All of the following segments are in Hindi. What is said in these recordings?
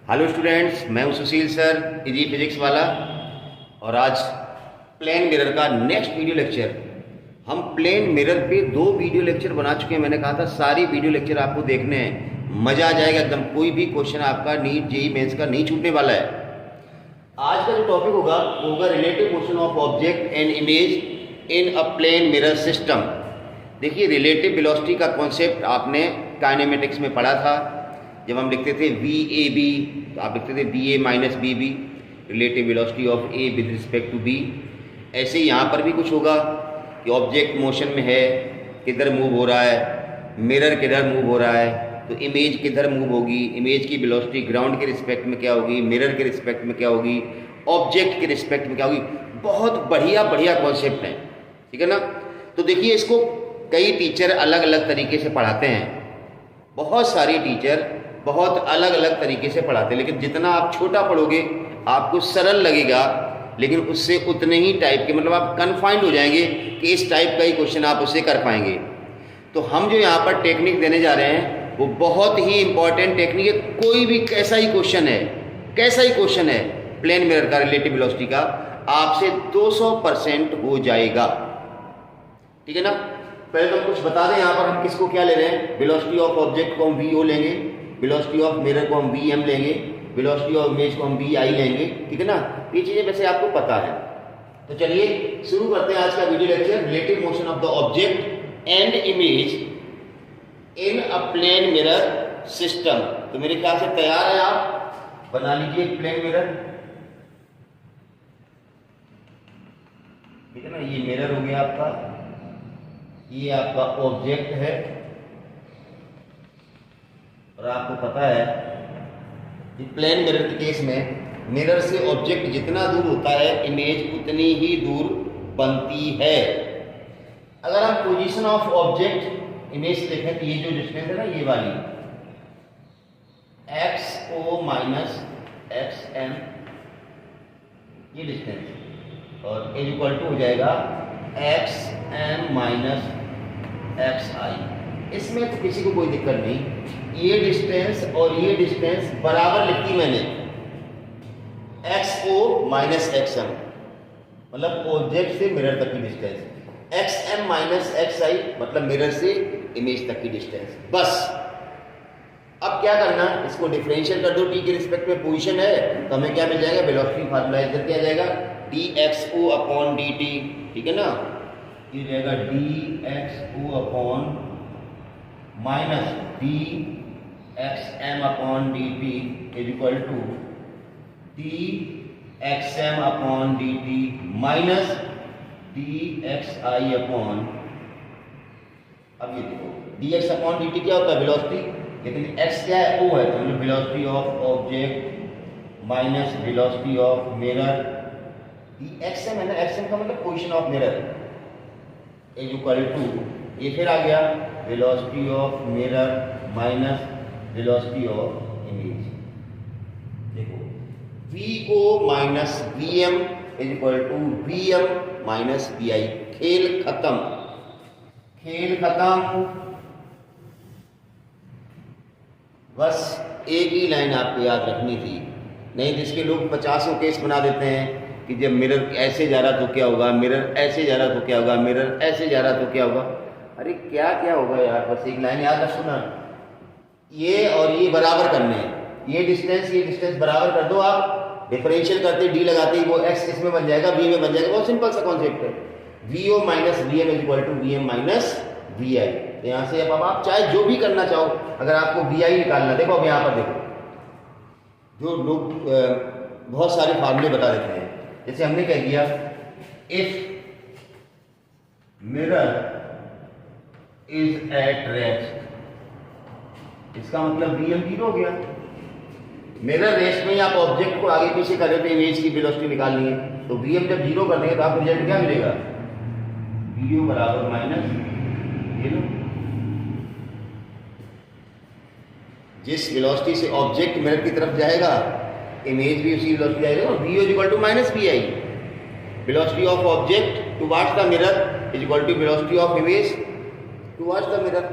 हेलो स्टूडेंट्स, मैं हूं सुशील सर, इजी फिजिक्स वाला। और आज प्लेन मिरर का नेक्स्ट वीडियो लेक्चर। हम प्लेन मिरर पे 2 वीडियो लेक्चर बना चुके हैं। मैंने कहा था सारी वीडियो लेक्चर आपको देखने हैं, मज़ा आ जाएगा एकदम। कोई भी क्वेश्चन आपका नीट जेईई मेंस का नहीं छूटने वाला है। आज का जो टॉपिक होगा वो होगा relative motion of object and image in a plane mirror system. देखिए, रिलेटिव वेलोसिटी का कॉन्सेप्ट आपने काइनेमेटिक्स में पढ़ा था। जब हम लिखते थे वी ए बी, तो आप लिखते थे B A minus B B, relative velocity of A with respect to B. ऐसे ही यहाँ पर भी कुछ होगा कि ऑब्जेक्ट मोशन में है, किधर मूव हो रहा है, मिरर किधर मूव हो रहा है, तो इमेज किधर मूव होगी, इमेज की वेलोसिटी ग्राउंड के रिस्पेक्ट में क्या होगी, मिरर के रिस्पेक्ट में क्या होगी, ऑब्जेक्ट के रिस्पेक्ट में क्या होगी। बहुत बढ़िया बढ़िया कॉन्सेप्ट है, ठीक है ना। तो देखिए, इसको कई टीचर अलग अलग तरीके से पढ़ाते हैं। बहुत सारी टीचर बहुत अलग अलग तरीके से पढ़ाते हैं, लेकिन जितना आप छोटा पढ़ोगे आपको सरल लगेगा, लेकिन उससे उतने ही टाइप के, मतलब आप कन्फाइंड हो जाएंगे कि इस टाइप का ही क्वेश्चन आप उससे कर पाएंगे। तो हम जो यहाँ पर टेक्निक देने जा रहे हैं वो बहुत ही इंपॉर्टेंट टेक्निक है। कोई भी कैसा ही क्वेश्चन है प्लेन मिरर का, रिलेटिव वेलोसिटी का, आपसे 200% हो जाएगा, ठीक है ना। पहले तो कुछ बता दें, यहाँ पर हम किसको क्या ले रहे हैं। वेलोसिटी ऑफ ऑब्जेक्ट को हम वी ओ लेंगे, वेलोसिटी ऑफ मिरर को हम वी एम लेंगे, वेलोसिटी ऑफ इमेज को हम वी आई लेंगे, ठीक है ना। ये चीज़ें वैसे आपको पता है। तो चलिए शुरू करते हैं आज का video lecture, relative motion of the object and image in a plane mirror system. तो मेरे ख्याल से तैयार है, आप बना लीजिए प्लेन मिरर, ठीक है ना। ये मिरर हो गया आपका, ये आपका ऑब्जेक्ट है, और आपको पता है कि प्लेन मिरर के केस में मिरर से ऑब्जेक्ट जितना दूर होता है, इमेज उतनी ही दूर बनती है। अगर हम पोजीशन ऑफ ऑब्जेक्ट इमेज से देखें तो ये जो डिस्टेंस है ना, ये वाली एक्स ओ माइनस एक्स एम, ये डिस्टेंस, और एज इक्वल टू हो जाएगा x M minus x i. इसमें तो किसी को कोई दिक्कत नहीं। ये डिस्टेंस और ये डिस्टेंस बराबर लिखी मैंने, एक्स ओ माइनस एक्स एम, मतलब ऑब्जेक्ट से मिरर तक की distance, X M minus x I मतलब मिरर से इमेज तक की डिस्टेंस। बस अब क्या करना, इसको डिफरेंशियल कर दो। टी के रिस्पेक्ट में पोजीशन है तो हमें क्या मिल जाएगा, वेलोसिटी फार्मूला इधर क्या जाएगा, d x o upon d t, ठीक है ना। ये जाएगा d x o upon minus d x m upon d t is equal to d x m upon d t minus d x i upon, अब ये देखो d x upon d t क्या होता है, वेलोसिटी, लेकिन एक्स क्या है, ओ है, तो मतलब velocity of object minus velocity of mirror. D x M है ना, एक्स एम का मतलब position of mirror, is equal to, ये फिर आ गया velocity of mirror minus velocity of image. देखो V O minus V M is equal to V M minus V I. खेल खत्म, खेल खत्म। बस एक ही लाइन आपको याद रखनी थी, नहीं तो इसके लोग 50 केस बना देते हैं कि जब मिरर ऐसे जा रहा तो क्या होगा, मिरर ऐसे जा रहा तो क्या होगा, मिरर ऐसे जा रहा तो क्या होगा। अरे क्या क्या होगा यार, बस एक लाइन याद रखो ना, ये और ये बराबर करने हैं, ये डिस्टेंस बराबर कर दो। आप डिफरेंशियल करते डी लगाते ही वो एक्स किस में बन जाएगा, वी में बन जाएगा। बहुत सिंपल सा कॉन्सेप्ट है, V O minus V M is equal to V M minus V I. तो यहाँ से अब आप चाहे जो भी करना चाहो, अगर आपको वी आई निकालना, देखो अब यहाँ पर देखो, जो लोग बहुत सारे फार्मूले बता देते हैं, जैसे हमने क्या किया, if mirror is at rest, इसका मतलब वी एम 0 हो गया। मिरर रेस्ट में आप ऑब्जेक्ट को आगे पीछे कर रहे थे, इमेज की वेलोसिटी निकालनी है, तो वी एम जब 0 कर देंगे तो आपको रिजल्ट क्या मिलेगा, वी ओ बराबर माइनस 0। जिस वेलोसिटी से ऑब्जेक्ट मिरर की तरफ जाएगा, इमेज भी उसी वेलोसिटी जाएगा, V O is equal to minus V I. Velocity of object towards the mirror is equal to velocity of image towards the mirror.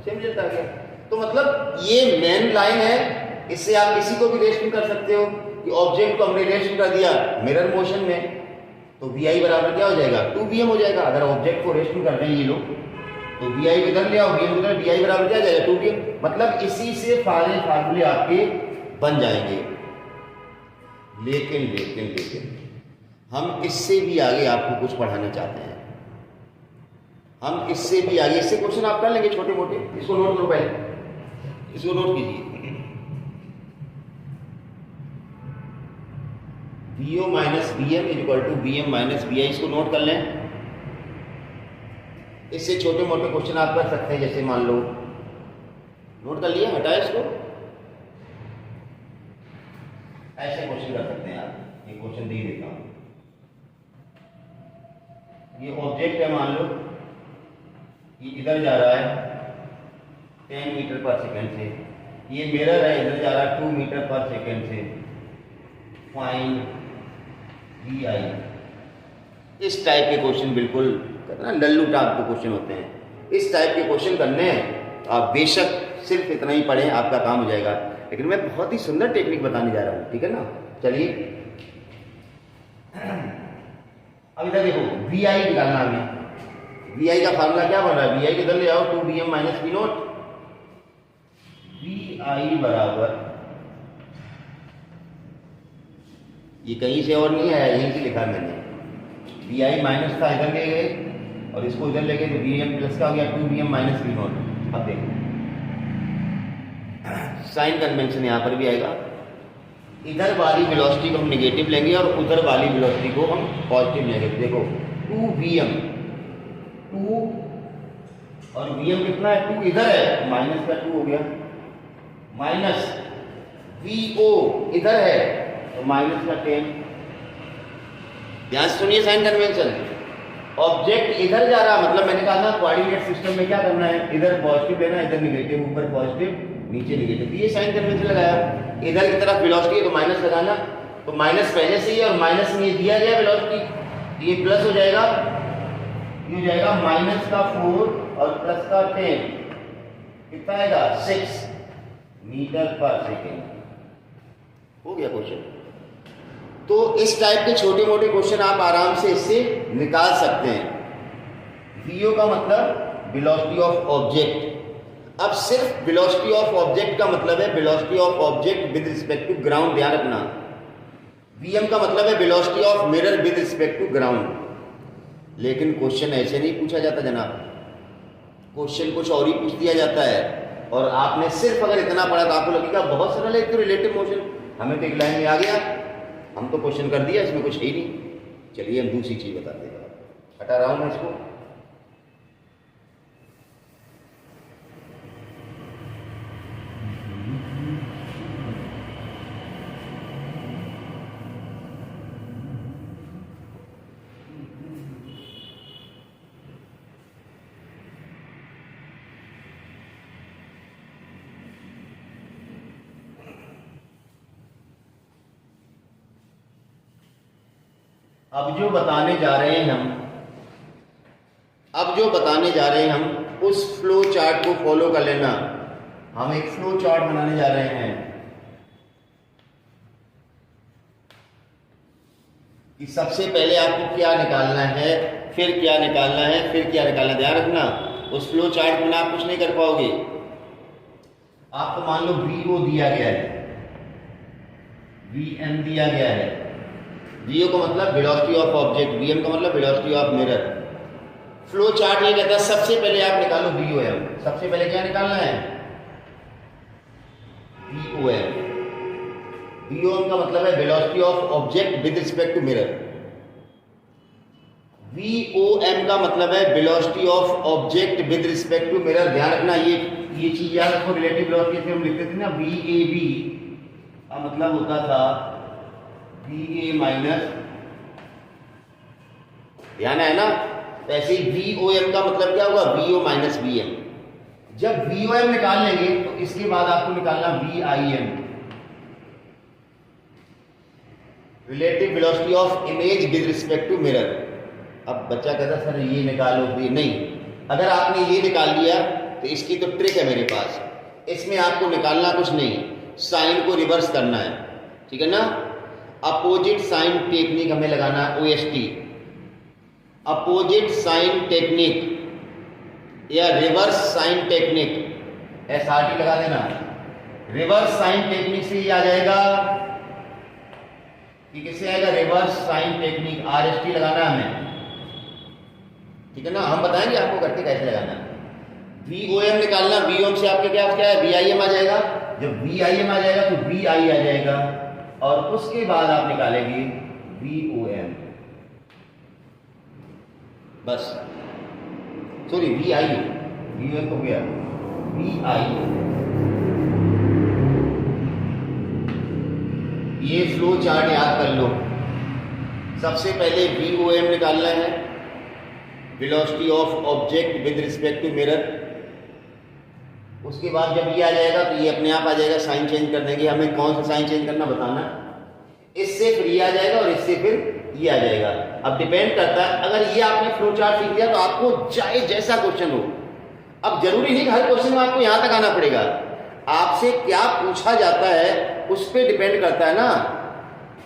Same result आ गया। तो मतलब ये मेन लाइन है इससे आप किसी को भी रिलेशन कर सकते हो कि ऑब्जेक्ट को हमने रिलेशन कर दिया मिरर मोशन में, तो वी आई बराबर क्या हो जाएगा 2vm हो जाएगा। अगर ऑब्जेक्ट को रिलेशन कर रहे हैं ये लोग तो वी आई इधर ले आओ, वी एम इधर, वी आई बराबर क्या जाएगा 2vm। मतलब इसी से सारे फार्मूले आपके बन जाएंगे। लेकिन लेकिन लेकिन हम इससे भी आगे आपको कुछ पढ़ाना चाहते हैं। हम इससे भी आगे, इससे क्वेश्चन आप कर लेंगे छोटे मोटे, इसको नोट करो पहले, इसको नोट कीजिए। VO minus V M equal to V M minus V I, इसको नोट कर लें। इससे छोटे मोटे क्वेश्चन आप कर सकते हैं, जैसे मान लो, नोट कर लिया, हटाए इसको, ऐसे क्वेश्चन कर सकते हैं आप। ये क्वेश्चन दे देता हूं, ये ऑब्जेक्ट है, मान लो ये इधर जा रहा है 10 मीटर पर सेकंड से, ये मिरर है इधर जा रहा है 2 मीटर पर सेकंड से, फाइंड वी आई। इस टाइप के क्वेश्चन बिल्कुल ना लल्लू टाइप के क्वेश्चन होते हैं। इस टाइप के क्वेश्चन करने हैं, आप बेशक सिर्फ इतना ही पढ़ें, आपका काम हो जाएगा। लेकिन मैं बहुत ही सुंदर टेक्निक बताने जा रहा हूँ, ठीक है ना। चलिए अब इधर देखो, वी आई निकालना हमें। वी आई का फार्मूला क्या बन रहा है, वी आई किधर ले आओ 2vm minus V naught. V I बराबर, ये कहीं से और नहीं है, यहीं से लिखा है मैंने। वी आई माइनस था, इधर ले गए और इसको इधर ले गए तो वी एम प्लस का हो गया 2vm माइनस वी नोट। अब देखो साइन कन्वेंशन यहां पर भी आएगा। इधर वाली वेलोसिटी को हम नेगेटिव लेंगे और उधर वाली वेलोसिटी को हम पॉजिटिव लेंगे। देखो 2vm, 2 और vm कितना है 2 इधर है, माइनस का 2 हो गया, माइनस vo इधर है तो माइनस का 10। ध्यान से सुनिए साइन कन्वेंशन। ऑब्जेक्ट इधर जा रहा, मतलब मैंने कहा था कोऑर्डिनेट सिस्टम में क्या करना है, इधर पॉजिटिव लेना, इधर नेगेटिव, ऊपर पॉजिटिव नीचे नेगेटिव। ये साइन कन्वेंशन लगाया। इधर की तरफ वेलोसिटी है तो माइनस लगाना, तो माइनस पहले से ही और माइनस में ये दिया गया वेलोसिटी, ये प्लस हो जाएगा, ये हो जाएगा माइनस का 4 और प्लस का 10, कितना आएगा 6 मीटर पर सेकेंड। हो गया क्वेश्चन। तो इस टाइप के छोटे मोटे क्वेश्चन आप आराम से इससे निकाल सकते हैं। वीओ का मतलब वेलोसिटी ऑफ ऑब्जेक्ट। अब सिर्फ वेलोसिटी ऑफ ऑब्जेक्ट का मतलब है velocity of object with respect to ground, ध्यान रखना। वीएम का मतलब है velocity of mirror with respect to ground. लेकिन क्वेश्चन ऐसे नहीं पूछा जाता जनाब, क्वेश्चन कुछ और ही पूछ दिया जाता है। और आपने सिर्फ अगर इतना पढ़ा तो आपको लगेगा बहुत सरल है, एक तो रिलेटिव मोशन, हमें तो एक लाइन में आ गया, हम तो क्वेश्चन कर दिया, इसमें कुछ है ही नहीं। चलिए हम दूसरी चीज बताते हैं, हटा रहा हूं मैं इसको। अब जो बताने जा रहे हैं हम, उस फ्लो चार्ट को फॉलो कर लेना। हम एक फ्लो चार्ट बनाने जा रहे हैं कि सबसे पहले आपको क्या निकालना है, फिर क्या निकालना है, फिर क्या निकालना है। ध्यान रखना, उस फ्लो चार्ट में आप कुछ नहीं कर पाओगे। आपको मान लो वीओ दिया गया है, वीएम दिया गया है। वीओ का मतलब वेलोसिटी ऑफ ऑब्जेक्ट, वीएम का मतलब velocity of mirror. Flow chart ये कहता है सबसे पहले आप निकालो वीओएम। सबसे पहले क्या निकालना है, वीओएम। वीओएम का मतलब है velocity of object with respect to mirror. VOM का मतलब है velocity of object with respect to mirror. ध्यान रखना, ये चीज याद रखो, रिलेटिव वेलोसिटी से हम लिखते थे ना, वीएबी का मतलब होता था वी ए माइनस, ध्यान है ना। तो ऐसे ही वी ओ एम का मतलब क्या होगा, V O minus V M. जब वी ओ एम निकाल लेंगे तो इसके बाद आपको निकालना V I M, relative velocity of image with respect to mirror. अब बच्चा कहता सर ये निकालो, ये नहीं। अगर आपने ये निकाल लिया तो इसकी तो ट्रिक है मेरे पास, इसमें आपको निकालना कुछ नहीं। साइन को रिवर्स करना है, ठीक है ना। अपोजिट साइन टेक्निक हमें लगाना है, OST, अपोजिट साइन टेक्निक या रिवर्स साइन टेक्निक, SRT लगा देना। रिवर्स साइन टेक्निक से ये आ जाएगा कि किससे आएगा, रिवर्स साइन टेक्निक, RST लगाना है हमें, ठीक है ना। हम बताएंगे आपको करके कैसे लगाना है। VOM निकालना, VOM से आपके क्या है, VIM आ जाएगा। जब VIM आ जाएगा तो VI आ जाएगा और उसके बाद आप निकालेंगे VOM, बस, सॉरी VOM हो गया, VI। ये फ्लो चार्ट याद कर लो। सबसे पहले VOM निकालना है, velocity of object with respect to mirror. उसके बाद जब ये आ जाएगा तो ये अपने आप आ जाएगा, साइन चेंज कर देंगे, हमें कौन सा साइन चेंज करना बताना, इससे फिर ये आ जाएगा और इससे फिर ये आ जाएगा। अब डिपेंड करता है, अगर ये आपने फ्लो चार्ट सीख लिया तो आपको चाहे जैसा क्वेश्चन हो, अब जरूरी नहीं कि हर क्वेश्चन में आपको यहां तक आना पड़ेगा, आपसे क्या पूछा जाता है उस पर डिपेंड करता है ना,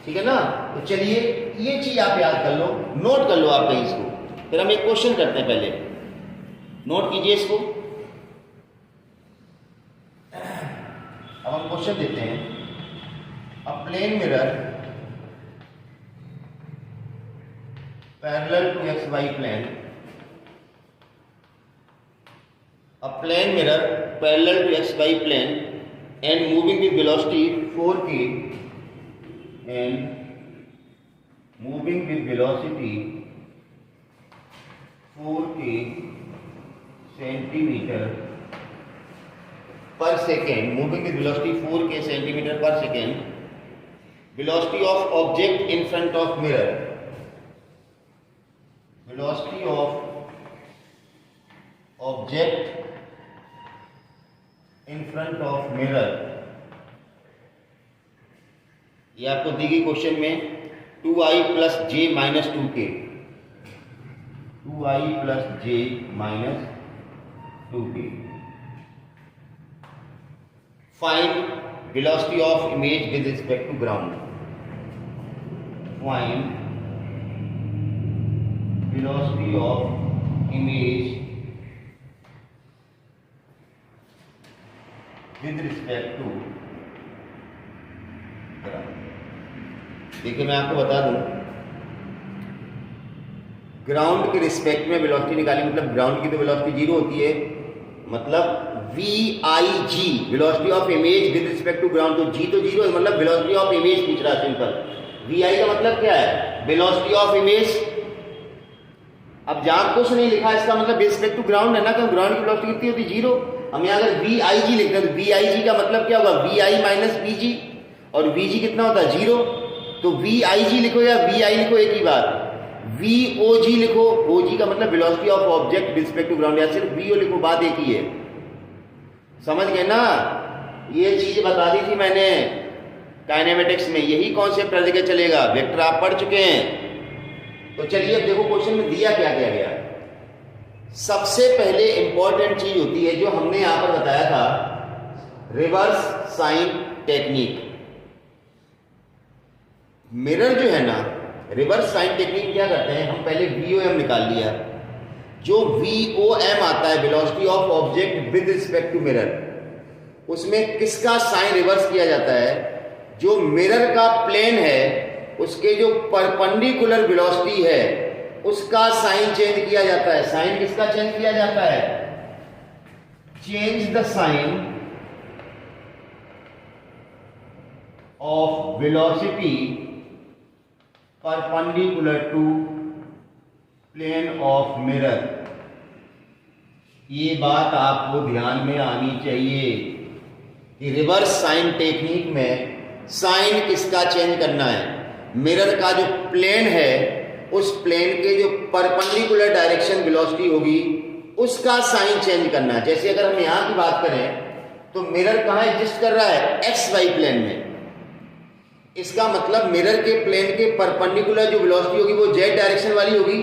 ठीक है ना। तो चलिए ये चीज आप याद कर लो, नोट कर लो आप कहीं इसको, फिर हम एक क्वेश्चन करते हैं, पहले नोट कीजिए इसको। अब हम क्वेश्चन देते हैं, a plane mirror parallel to XY plane, a plane mirror parallel to XY plane and moving with velocity 4k and moving with velocity 4k centimeter per second, moving with velocity 4k centimeter per second, velocity of object in front of mirror, velocity of object in front of mirror, ये आपको दी गई क्वेश्चन में 2i plus j minus 2k, 2i plus j minus 2k, find velocity of image with respect to ground, find velocity of image with respect to ground। देखिए मैं आपको बता दूं, ग्राउंड के रिस्पेक्ट में वेलोसिटी निकाली, मतलब ग्राउंड की तो वेलोसिटी जीरो होती है, मतलब VIG velocity of image with respect to ground, तो G तो जीरो है, मतलब वेलोसिटी ऑफ इमेज पूछ रहा है सिंपल। VI का मतलब क्या है, वेलोसिटी ऑफ इमेज। अब जहां कुछ नहीं लिखा इसका मतलब विद रिस्पेक्ट टू ग्राउंड है ना, क्योंकि ग्राउंड की वेलोसिटी कितनी होती है, जीरो। हम यहाँ अगर VIG लिखते हैं तो VIG का मतलब क्या होगा, VI माइनस VG, और VG कितना होता है, जीरो। तो VIG लिखो या VI लिखो एक ही बात, VOG लिखो, OG का मतलब velocity of object with respect to ground, या सिर्फ VO लिखो, बात एक ही है, समझ गए ना। ये चीज बता दी थी मैंने काइनेमेटिक्स में, यही कॉन्सेप्ट हर जगह चलेगा, वेक्टर आप पढ़ चुके हैं। तो चलिए अब देखो क्वेश्चन में दिया क्या गया। सबसे पहले इंपॉर्टेंट चीज होती है जो हमने यहां पर बताया था, रिवर्स साइन टेक्निक। मिरर जो है ना, रिवर्स साइन टेक्निक क्या करते हैं, हम पहले VOM निकाल लिया, जो VOM आता है velocity of object with respect to mirror, उसमें किसका साइन रिवर्स किया जाता है, जो मिरर का प्लेन है उसके जो परपेंडिकुलर वेलोसिटी है उसका साइन चेंज किया जाता है। साइन किसका चेंज किया जाता है, change the sign of velocity perpendicular to plane of mirror. ये बात आपको ध्यान में आनी चाहिए कि रिवर्स साइन टेक्निक में साइन किसका चेंज करना है, मिरर का जो प्लेन है उस प्लेन के जो परपेंडिकुलर डायरेक्शन वेलोसिटी होगी उसका साइन चेंज करना है। जैसे अगर हम यहां की बात करें तो मिरर कहां एग्जिस्ट कर रहा है, XY प्लेन में, इसका मतलब मिरर के प्लेन के परपेंडिकुलर जो वेलोसिटी होगी वो Z डायरेक्शन वाली होगी,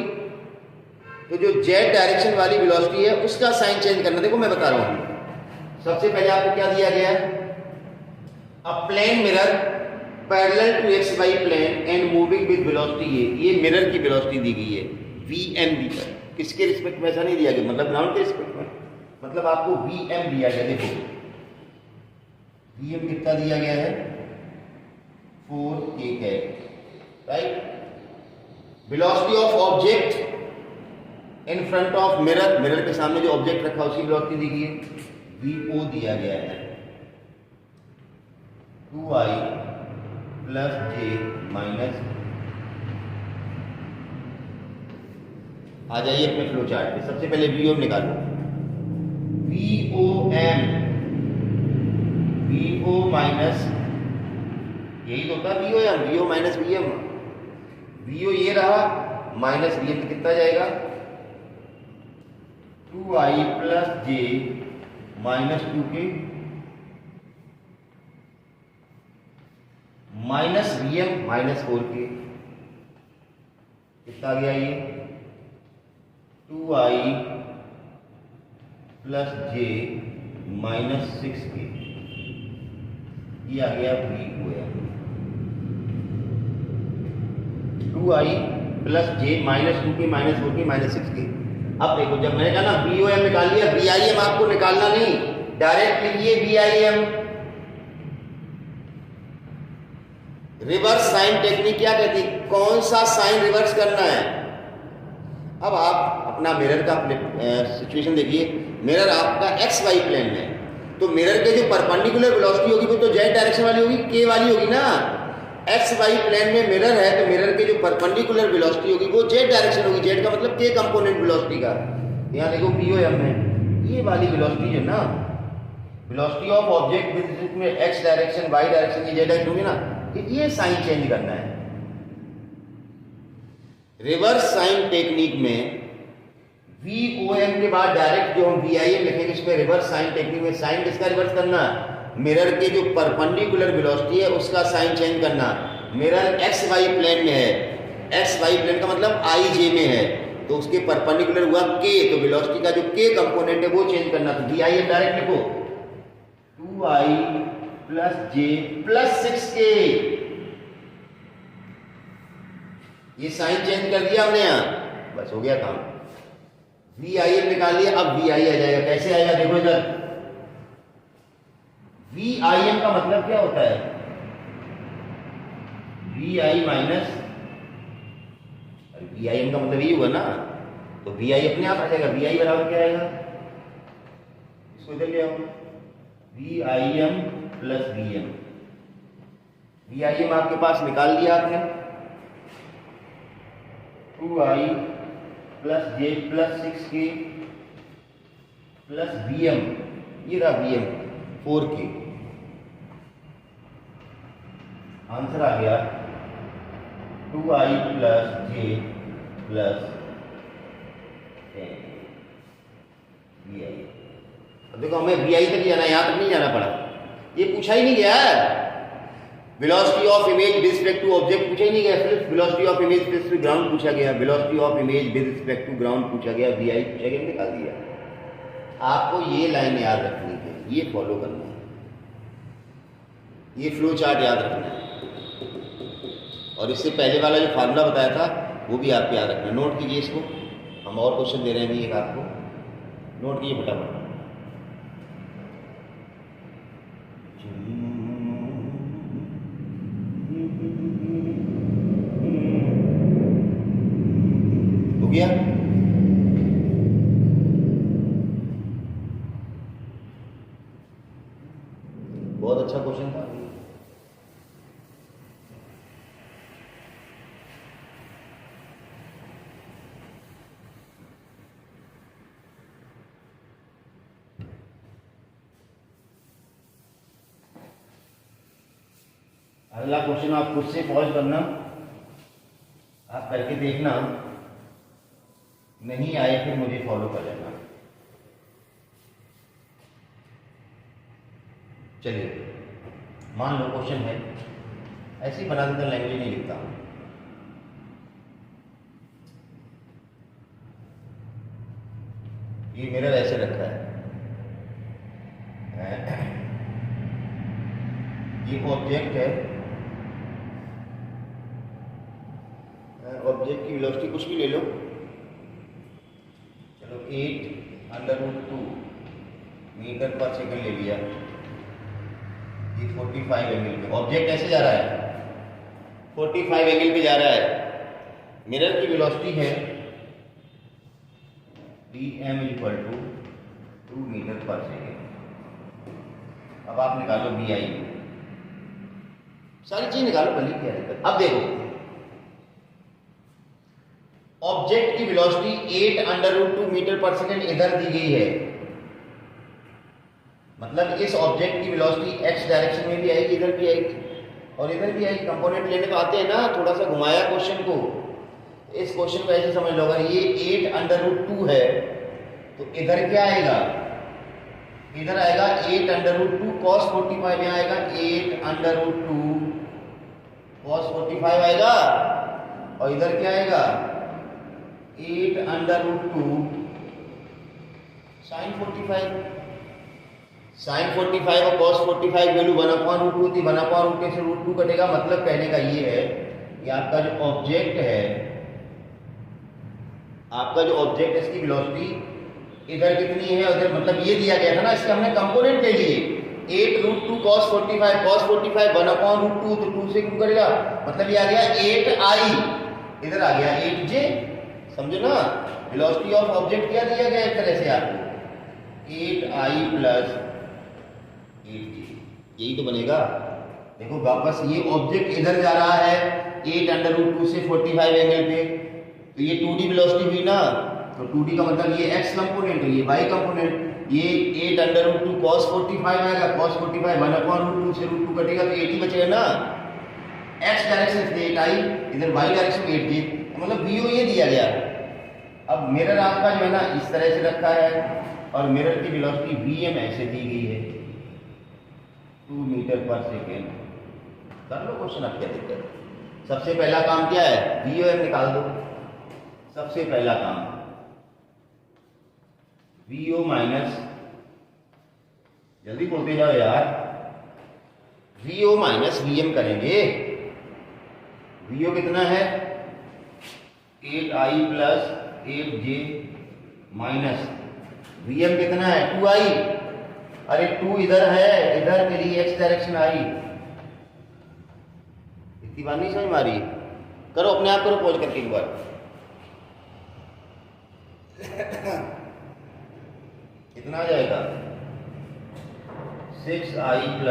तो जो Z डायरेक्शन वाली वेलोसिटी है उसका साइन चेंज करना। देखो मैं बता रहा हूं, सबसे पहले आपको क्या दिया गया है, a plane mirror parallel to X Y plane and moving with velocity ये मिरर की वेलोसिटी दी गई है वी एम दी है। किसके रिस्पेक्ट में ऐसा नहीं दिया गया, मतलब ग्राउंड के रिस्पेक्ट में, मतलब आपको वी एम दिया गया। देखो वी एम कितना दिया गया है 4 k, right. Velocity of object in front of mirror, mirror के सामने जो ऑब्जेक्ट रखा उसकी वेलोसिटी दी गई है वी ओ दिया गया है 2i प्लस जे माइनस। आ जाइए अपने फ्लो चार्ट पे, सबसे पहले वी ओ निकालो। V O M, V O minus, यही तो होता है V O M, V O minus V M. V O ये रहा माइनस वी एम कितना जाएगा 2i plus J minus 2k minus V M minus 4k कितना आ गया ये 2i plus J minus 6k, ये आ गया V O M. 2i plus J minus 2k minus 4k minus 6k। अब देखो जब मैंने कहा ना वी ओ एम निकाल लिया, वी आई एम आपको निकालना नहीं, डायरेक्ट लिखिए V I M. Reverse sign technique क्या कहती है, कौन सा साइन रिवर्स करना है। अब आप अपना मिरर का सिचुएशन देखिए, मिरर आपका एक्स वाई प्लेन में, तो मिरर के जो परपेंडिकुलर वेलोसिटी होगी वो तो जेड डायरेक्शन वाली होगी, के वाली होगी ना। एक्स वाई प्लेन में मिरर है तो मिरर के जो परपेंडिकुलर वेलोसिटी होगी वो जेड डायरेक्शन होगी। जेड का मतलब के कंपोनेंट वेलोसिटी का। यहाँ देखो पी ओ एम में ये वाली वेलोसिटी जो ना, वेलोसिटी ऑफ ऑब्जेक्ट विद में एक्स डायरेक्शन वाई डायरेक्शन की जेड डायरेक्शन होगी ना, ये साइन चेंज करना है। रिवर्स साइन टेक्निक में वी ओ एम के बाद डायरेक्ट जो हम वी आई एम लिखेंगे इसमें रिवर्स साइन टेक्निक में साइन किसका रिवर्स करना, मिरर के जो परपेंडिकुलर वेलोसिटी है उसका साइन चेंज करना। मिरर एक्स वाई प्लेन में है, एक्स वाई प्लेन का मतलब आई जे में है, तो उसके परपेंडिकुलर हुआ के, तो वेलोसिटी का जो के कंपोनेंट है वो चेंज करना। तो वी आई एम डायरेक्ट लिखो 2i plus J plus 6k, ये साइन चेंज कर दिया हमने यहाँ, बस हो गया काम। वी आई एम निकाल लिया, अब वी आई आ जाएगा। कैसे आएगा देखो इधर, वी आई एम का मतलब क्या होता है V I minus, V I M का मतलब ये हुआ ना, तो वी आई अपने आप आ जाएगा। वी आई बराबर क्या आएगा, इसको इधर ले आओ, V I M plus V M. V I M आपके पास निकाल लिया आपने, 2i plus J plus 6k plus V M, ये रहा वी एम 4k। आंसर आ गया 2i plus J plus V I. अब देखो हमें वी आई तक जाना है, यहाँ तक नहीं जाना पड़ा, ये पूछा ही नहीं गया। Velocity of image with respect to object पूछा ही नहीं गया, सिर्फ velocity of image with respect to ground पूछा गया, velocity of image with respect to ground पूछा गया, वी आई पूछा गया, निकाल दिया। आपको ये लाइन याद रखनी है, ये फॉलो करना है, ये फ्लो चार्ट याद रखना है, और इससे पहले वाला जो फार्मूला बताया था वो भी आपको याद रखना है। नोट कीजिए इसको, हम और क्वेश्चन दे रहे हैं भी एक आपको, नोट कीजिए फटाफट। हो गया, बहुत अच्छा क्वेश्चन था। अगला क्वेश्चन आप खुद से पॉज करना, आप करके देखना, नहीं आए फिर मुझे फॉलो कर लेना। चलिए मान लो क्वेश्चन है, ऐसे ही बना देता, लैंग्वेज नहीं लिखता हूं। ये मिरर ऐसे रखा है, ये ऑब्जेक्ट है, ऑब्जेक्ट की वेलोसिटी कुछ भी ले लो, चलो 8√2 मीटर पर सेकंड ले लिया। ये 45 एंगल पे ऑब्जेक्ट ऐसे जा रहा है, 45 एंगल पे जा रहा है। मिरर की वेलोसिटी है dm = 2 मीटर पर सेकेंड। अब आप निकालो bi, सारी चीज निकालो, भले क्या है। अब देखो ऑब्जेक्ट की वेलोसिटी 8√2 मीटर पर सेकेंड इधर दी गई है, मतलब इस ऑब्जेक्ट की वेलोसिटी x डायरेक्शन में भी आएगी, इधर भी आएगी और इधर भी आएगी। कंपोनेंट लेने तो आते हैं ना, थोड़ा सा घुमाया क्वेश्चन को। इस क्वेश्चन को ऐसे समझ लो, अगर ये 8√2 है तो इधर क्या आएगा, इधर आएगा 8√2 cos 45, यहाँ आएगा 8√2 cos 45 आएगा, और इधर क्या आएगा 8√2 sin 45। sin 45 और cos 45 वैल्यू 1/√2 होती, 1/√2 से √2 कटेगा। मतलब कहने का ये है कि आपका जो ऑब्जेक्ट है, आपका जो ऑब्जेक्ट है, इसकी वेलोसिटी इधर कितनी है, उधर, मतलब ये दिया गया था ना, इसके हमने कंपोनेंट ले लिए। 8√2 cos 45, cos 45 1/√2, तो 2 से क्यों करेगा, मतलब ये आ गया 8i, इधर आ गया 8j। समझो ना, वेलोसिटी ऑफ ऑब्जेक्ट क्या दिया गया एक तरह से आपको, 8i + 8j, यही तो बनेगा। देखो वापस ये ऑब्जेक्ट इधर जा रहा है 8√2 से 45 एंगल पे, तो ये 2D वेलोसिटी हुई ना, तो 2D का मतलब ये x कंपोनेंट है, ये y कंपोनेंट। ये 8√2 cos 45 आएगा, cos 45 1/√2 से √2 कटेगा तो 8 ही बचेगा ना। x डायरेक्शन से 8i, इधर y डायरेक्शन में 8j, मतलब VO ये दिया गया। अब मिरर आपका जो है ना इस तरह से रखा है, और मिरर की वेलोसिटी Vm ऐसे दी गई है 2 मीटर पर सेकेंड। कर लो क्वेश्चन, अब क्या दिक्कत है। सबसे पहला काम क्या है, VOM निकाल दो। सबसे पहला काम VO माइनस, जल्दी बोलते जाओ यार, VO माइनस VM करेंगे। VO कितना है 8i + 8j माइनस VM कितना है 2i। अरे 2 इधर है, इधर के लिए x डायरेक्शन आई। इतनी बात नहीं समझ में आ रही, करो अपने आप करो, पोज करके एक बार। कितना आ जाएगा 6i +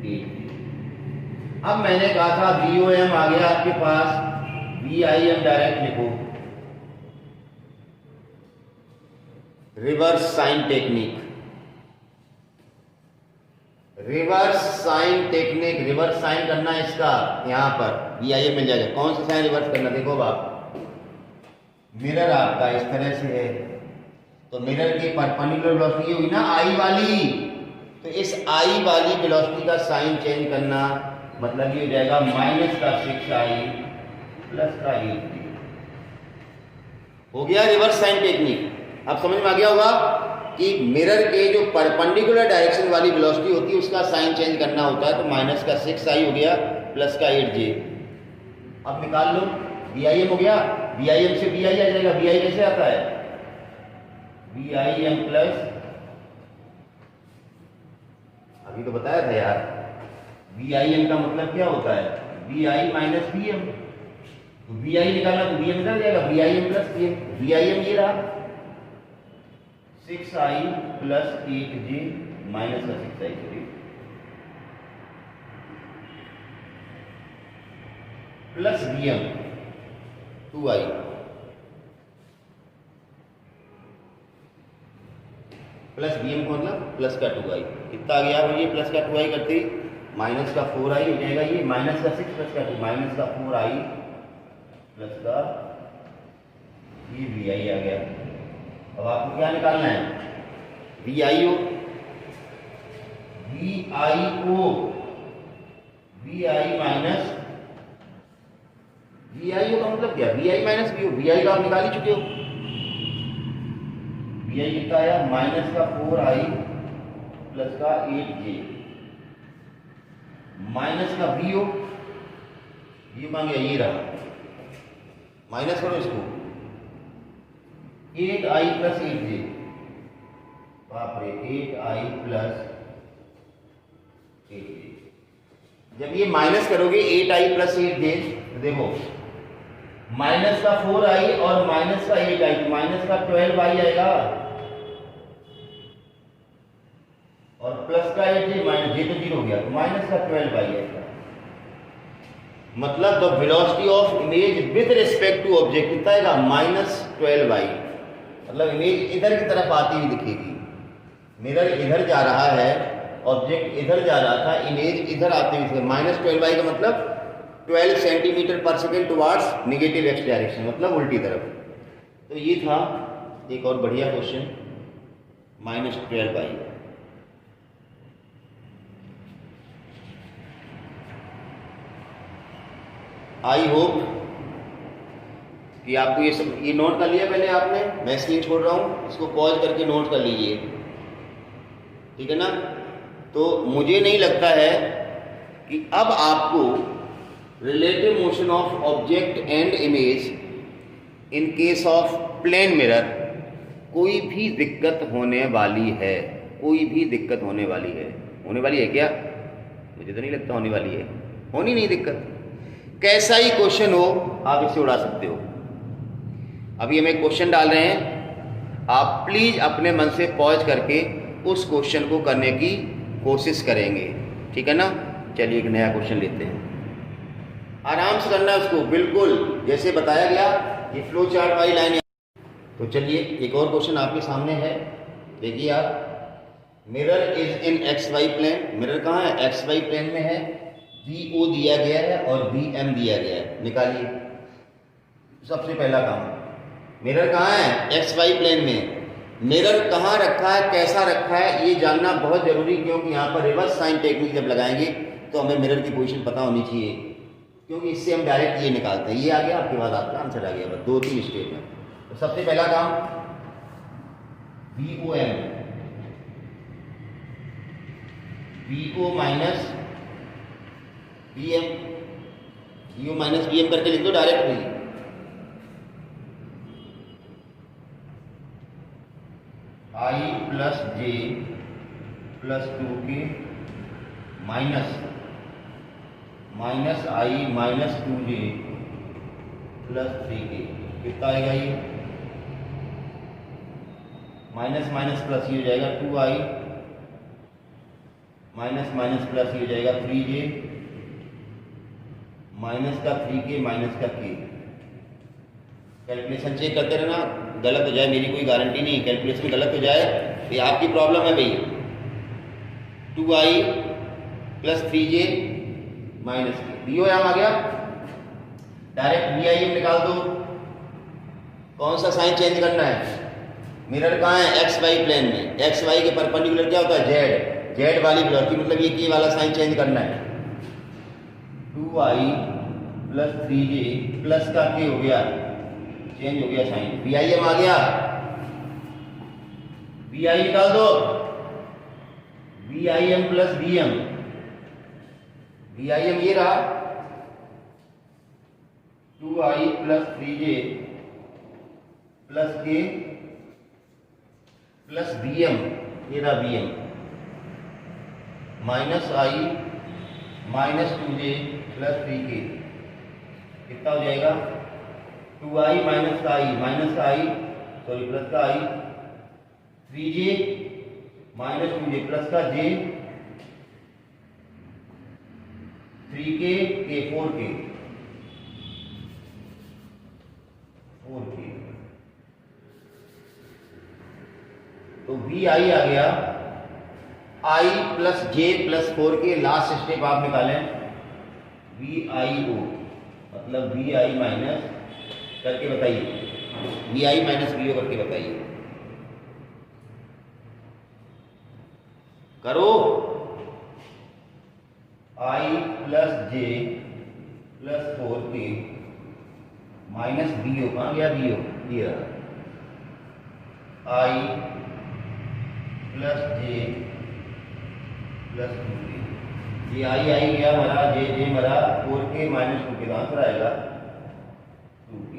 8। अब मैंने कहा था VOM आ गया आपके पास, VIM डायरेक्ट लिखो। Reverse sign technique, reverse sign technique, reverse sign करना है इसका, यहां पर VIM मिल जाएगा। कौन सा साइन रिवर्स करना, देखो आप, मिरर आपका इस तरह से है, तो मिरर की परपेंडिकुलर वेलोसिटी हुई ना I वाली, तो इस I वाली वेलोसिटी का साइन चेंज करना, मतलब ये हो जाएगा -6i + 8j। हो गया रिवर्स साइन टेक्निक। अब समझ में आ गया होगा कि मिरर के जो परपेंडिकुलर डायरेक्शन वाली वेलोसिटी होती है उसका साइन चेंज करना होता है, तो -6i हो गया + 8j। अब निकाल लो, VIM हो गया, VIM से VI आ जाएगा। VI कैसे आता है, VIM प्लस, अभी तो बताया था यार, VIM का मतलब क्या होता है, VI - VM। तो VI निकालना तो VM निकल जाएगा, VIM + VM। VIM ये रहा 6i + 8j -6i plus VM 2i plus VM को मतलब प्लस का 2i, कितना आ गया ये प्लस का 2i करते ही माइनस का 4i हो जाएगा, ये माइनस का 6 प्लस का 2 माइनस का 4i प्लस का ये VI आ गया। अब आपको क्या निकालना है, VIO, VIO, VI minus VIO का मतलब क्या, VI माइनस VO, VI का आप निकाल ही चुके हो। VI कितना आया, माइनस का 4i प्लस का 8j माइनस का वी ओ कहाँ गया, ये रहा, माइनस करो इसको, 8i प्लस 8j, बाप रे 8i प्लस 8j। जब ये माइनस करोगे 8i प्लस 8j, तो देखो माइनस का 4i और माइनस का 8i, तो माइनस का 12i आएगा और प्लस का 8j, माइनस j तो 0 हो गया, तो माइनस का 12i आएगा। मतलब the velocity of image with respect to object कितना आएगा, -12i। मतलब इमेज इधर की तरफ आती हुई दिखेगी, मिरर इधर जा रहा है, ऑब्जेक्ट इधर जा रहा था, इमेज इधर आती हुई दिखेगी। -12i का मतलब 12 centimetre per second towards negative x direction, मतलब उल्टी तरफ। तो ये था एक और बढ़िया क्वेश्चन, -12i। आई होप कि आपको ये सब, ये नोट कर लिया पहले आपने, मैं स्क्रीन छोड़ रहा हूँ, इसको पॉज करके नोट कर लीजिए, ठीक है ना। तो मुझे नहीं लगता है कि अब आपको relative motion of object and image in case of plane mirror कोई भी दिक्कत होने वाली है, कोई भी दिक्कत होने वाली है। होने वाली है क्या? मुझे तो नहीं लगता होने वाली है, होनी नहीं दिक्कत। कैसा ही क्वेश्चन हो आप इसे उड़ा सकते हो। अभी हम एक क्वेश्चन डाल रहे हैं, आप प्लीज अपने मन से पॉज करके उस क्वेश्चन को करने की कोशिश करेंगे, ठीक है ना। चलिए एक नया क्वेश्चन लेते हैं, आराम से करना है उसको, बिल्कुल जैसे बताया गया, ये फ्लो चार्ट वाली लाइन है। तो चलिए एक और क्वेश्चन आपके सामने है, देखिए आप, mirror is in x Y plane, mirror कहाँ है, एक्स वाई प्लेन में है, VO दिया गया है और VM दिया गया है, निकालिए। सबसे पहला काम, मिरर कहाँ है, एक्स वाई प्लेन में। मिरर कहाँ रखा है, कैसा रखा है, ये जानना बहुत जरूरी, क्योंकि यहाँ पर रिवर्स साइन टेक्निक जब लगाएंगे तो हमें मिरर की पोजीशन पता होनी चाहिए, क्योंकि इससे हम डायरेक्ट ये निकालते हैं। ये आ गया आपके पास, आपका आंसर आ गया, बस 2-3 स्टेप में। तो सबसे पहला काम, VO माइनस VM करके लिख दो डायरेक्ट भी। I plus J plus 2K minus I minus 2J plus 3K, कितना आएगा ये, माइनस माइनस प्लस ये हो जाएगा 2I माइनस माइनस प्लस ये हो जाएगा 3J माइनस का 3K माइनस का K। कैलकुलेशन चेक करते रहना, गलत हो जाए मेरी कोई गारंटी नहीं, कैलकुलेशन गलत हो जाए तो ये आपकी प्रॉब्लम है भाई। 2I plus 3J minus K, VO यहाँ आ गया, डायरेक्ट VIM निकाल दो। कौन सा साइन चेंज करना है, मिरर कहाँ है, एक्स वाई प्लेन में, एक्स वाई के परपेंडिकुलर क्या होता है, जेड वाली वेलोसिटी, मतलब ये के वाला साइन चेंज करना है। 2I प्लस 3J प्लस का K हो गया, चेंज हो गया साइन, VIM आ गया, VI निकाल दो, VIM प्लस VM, VIM ये रहा, 2I plus 3J plus K plus VM, ये रहा VM, minus I minus 2J plus 3K, कितना हो जाएगा, 2I माइनस का I सॉरी प्लस का I, 3J minus 2J plus का J, 3K K 4K, तो VI आ गया, I plus J plus 4K, last step आप निकालें, VIO मतलब VI माइनस करके बताइए, VI माइनस VO करके बताइए, करो। I plus J plus 4K minus VO, कहाँ गया VO, ये रहा, I plus J plus 2K, ये आई गया हमारा, जे हमारा 4k माइनस 2k का आंसर आएगा 2k।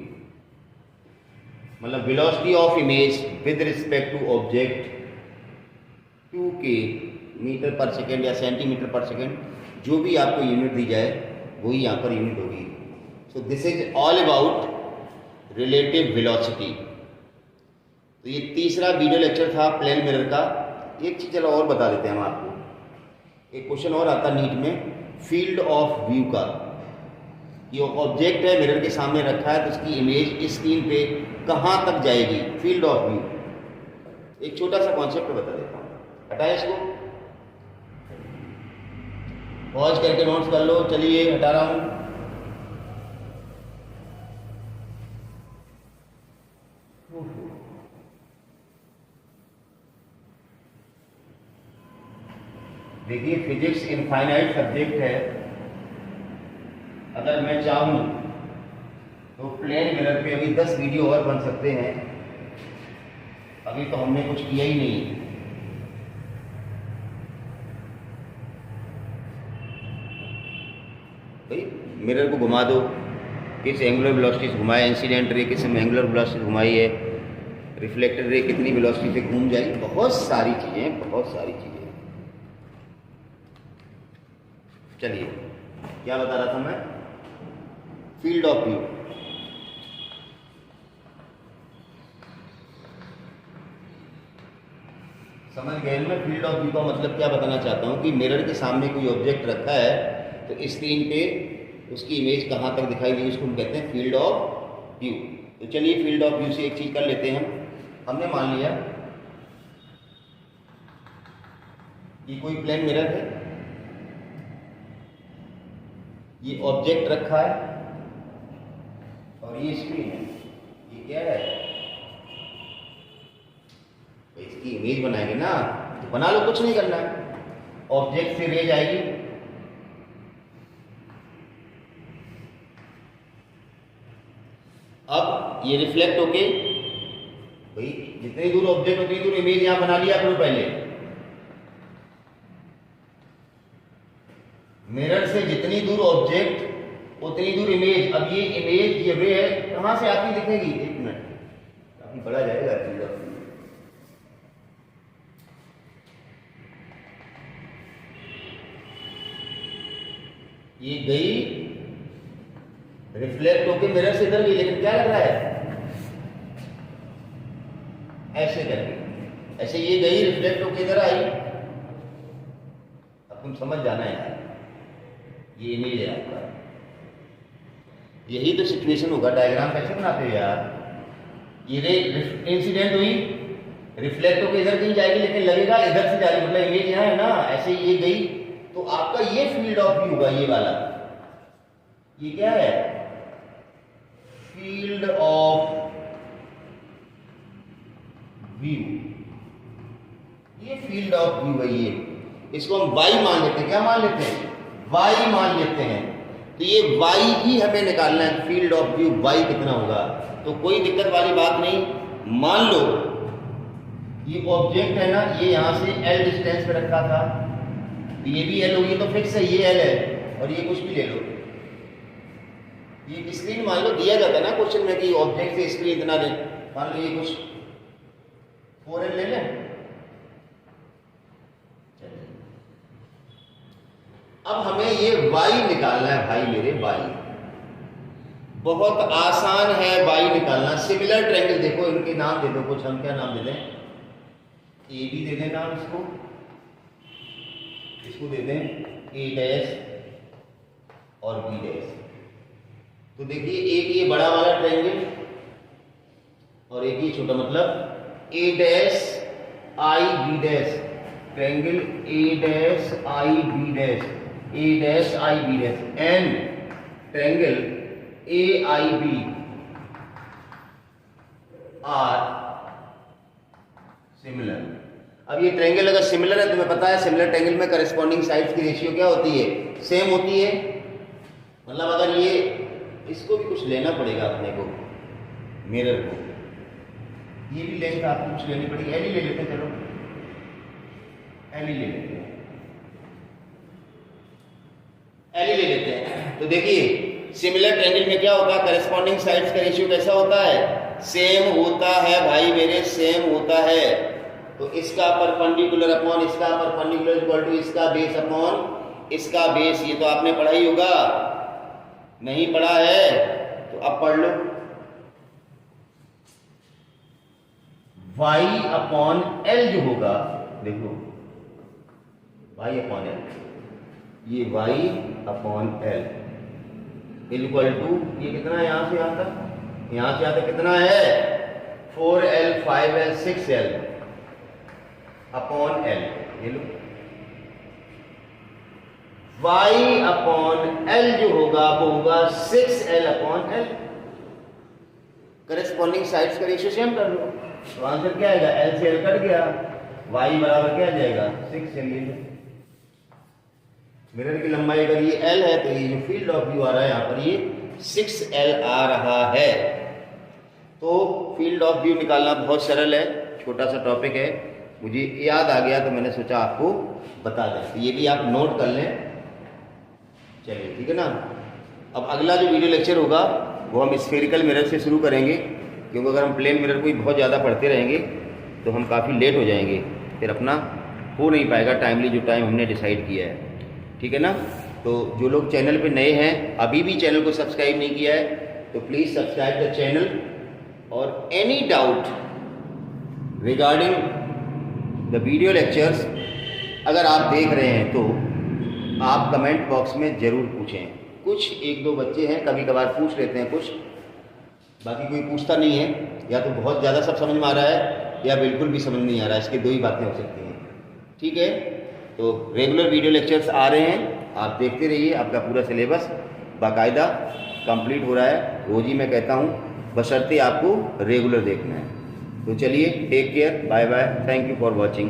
मतलब velocity of image with respect to object 2k metre per second या सेंटीमीटर पर सेकेंड, जो भी आपको यूनिट दी जाए वही यहाँ पर यूनिट होगी। So this is all about relative velocity. तो ये तीसरा वीडियो लेक्चर था प्लेन मिरर का। एक चीज़ चलो और बता देते हैं हम आपको, एक क्वेश्चन और आता नीट में, फील्ड ऑफ व्यू का। ये ऑब्जेक्ट है मिरर के सामने रखा है, तो उसकी इमेज इस स्क्रीन पे कहाँ तक जाएगी, फील्ड ऑफ व्यू। एक छोटा सा कॉन्सेप्ट बता देता हूँ, हटाए इसको, पॉज करके नोट्स कर लो। चलिए हटा रहा हूँ। देखिए फिजिक्स इनफाइनाइट सब्जेक्ट है। अगर मैं चाहूँ तो प्लेन मिरर पे अभी 10 वीडियो और बन सकते हैं। अभी तो हमने कुछ किया ही नहीं। भाई मिरर को घुमा दो, किस एंगुलर वेलोसिटी से घुमाए, इंसिडेंट रे किस एंगुलर वेलोसिटी से घुमाई है, रिफ्लेक्टेड रे कितनी वेलोसिटी से घूम जाएगी, बहुत सारी चीज़ें, बहुत सारी चीज़ें। चलिए क्या बता रहा था मैं, फील्ड ऑफ व्यू। समझ गए मैं फील्ड ऑफ व्यू का मतलब क्या बताना चाहता हूँ कि मिरर के सामने कोई ऑब्जेक्ट रखा है तो स्क्रीन पे उसकी इमेज कहाँ तक दिखाई देगी, उसको हम कहते हैं फील्ड ऑफ व्यू। तो चलिए फील्ड ऑफ व्यू से एक चीज़ कर लेते हैं हमने मान लिया कि कोई प्लेन मिरर है, ये ऑब्जेक्ट रखा है और ये स्क्रीन है। ये क्या है, तो इसकी इमेज बनाएंगे ना, तो बना लो, कुछ नहीं करना है। ऑब्जेक्ट से रेज आएगी, अब ये रिफ्लेक्ट होके, भाई जितनी दूर ऑब्जेक्ट उतनी दूर इमेज यहां बना लिया करो पहले। मिरर से जितनी दूर ऑब्जेक्ट उतनी दूर इमेज। अब ये इमेज, ये रे है, कहां से आती दिखेगी, एक मिनट, काफी बड़ा जाएगा चीज। ये गई रिफ्लेक्ट होके मिरर से इधर गई, लेकिन क्या लग रहा है, ऐसे करके, ऐसे ये गई रिफ्लेक्ट होके इधर आई। अब तुम समझ जाना है यार, ये इमेज है आपका। यही तो सिचुएशन होगा, डायग्राम कैसे बनाते हो यार। ये रे इंसिडेंट हुई, रिफ्लेक्ट होकर इधर कहीं जाएगी, लेकिन लगेगा इधर से जा रही, मतलब इमेज यहाँ है ना, ऐसे ये गई, तो आपका ये फील्ड ऑफ व्यू होगा, ये वाला। ये क्या है, फील्ड ऑफ व्यू। ये फील्ड ऑफ व्यू है, ये इसको हम y मान लेते हैं। क्या मान लेते हैं, y मान लेते हैं। तो ये y ही हमें निकालना है, फील्ड ऑफ व्यू y कितना होगा। तो कोई दिक्कत वाली बात नहीं। मान लो ये ऑब्जेक्ट है ना, ये यहां से l डिस्टेंस पे रखा था, तो ये भी l होगी, तो फिक्स है, ये l है, और ये कुछ भी ले लो। ये स्क्रीन मान लो दिया जाता है ना क्वेश्चन में कि ऑब्जेक्ट से स्क्रीन इतना ले, मान लो ये कुछ 4l ले लें। अब हमें ये y निकालना है भाई मेरे, y बहुत आसान है y निकालना। सिमिलर ट्रायंगल देखो, इनके नाम दे दो कुछ, हम क्या नाम दे दें, ए बी दे दें नाम इसको, इसको दे दें ए डैश और बी डैश। तो देखिए एक ये बड़ा वाला ट्रायंगल और एक ये छोटा, मतलब A dash I B dash, triangle A dash I B dash, A dash I B dash, and triangle A I B are similar. अब ये ट्रायंगल अगर सिमिलर है, तुम्हें पता है सिमिलर ट्रायंगल में करस्पॉन्डिंग साइड्स की रेशियो क्या होती है, सेम होती है। मतलब अगर ये, इसको भी कुछ लेना पड़ेगा अपने को, मिरर को, ये भी लेंथ आपको कुछ लेनी पड़ेगी। एल ही ले लेते हैं, चलो एल ही ले लेते हैं। एल ही ले लेते हैं। तो देखिए सिमिलर ट्रायंगल में क्या होगा, करस्पॉन्डिंग साइड्स का रेशियो कैसा होता है, सेम होता है भाई मेरे, सेम होता है। तो इसका परपेंडिकुलर अपॉन इसका परपेंडिकुलर इक्वल टू इसका बेस अपॉन इसका बेस। ये तो आपने पढ़ा ही होगा, नहीं पढ़ा है तो अब पढ़ लो। y अपॉन एल जो होगा, देखो y अपॉन एल, ये y upon l equal to ये कितना है, यहां से यहां तक, यहां से यहां तक कितना है 4l 5l 6l upon l. ये लो y अपॉन एल जो होगा वो होगा 6l upon L. Corresponding sides का रेशियो सेम कर लो तो आंसर क्या आएगा, एल से एल कट गया, y बराबर क्या जाएगा 6l। ये मिरर की लंबाई अगर ये l है तो ये जो फील्ड ऑफ व्यू आ रहा है यहाँ पर ये 6l आ रहा है। तो फील्ड ऑफ व्यू निकालना बहुत सरल है, छोटा सा टॉपिक है, मुझे याद आ गया तो मैंने सोचा आपको बता दें, तो ये भी आप नोट कर लें। चलिए ठीक है ना। अब अगला जो वीडियो लेक्चर होगा वो हम स्फेरिकल मिरर से शुरू करेंगे, क्योंकि अगर हम प्लेन मिरर को ही बहुत ज़्यादा पढ़ते रहेंगे तो हम काफ़ी लेट हो जाएंगे, फिर अपना हो नहीं पाएगा टाइमली जो टाइम हमने डिसाइड किया है, ठीक है ना। तो जो लोग चैनल पे नए हैं, अभी भी चैनल को सब्सक्राइब नहीं किया है तो प्लीज़ सब्सक्राइब द चैनल। और any doubt regarding the video lectures अगर आप देख रहे हैं तो आप कमेंट बॉक्स में ज़रूर पूछें। कुछ एक दो बच्चे हैं कभी कभार पूछ लेते हैं कुछ, बाकी कोई पूछता नहीं है, या तो बहुत ज़्यादा सब समझ में आ रहा है या बिल्कुल भी समझ नहीं आ रहा है, इसकी दो ही बातें हो सकती हैं, ठीक है। तो रेगुलर वीडियो लेक्चर्स आ रहे हैं, आप देखते रहिए, आपका पूरा सिलेबस बाकायदा कंप्लीट हो रहा है, रोज़ ही मैं कहता हूँ, बशर्ते आपको रेगुलर देखना है। तो चलिए, take care, bye bye, thank you for watching.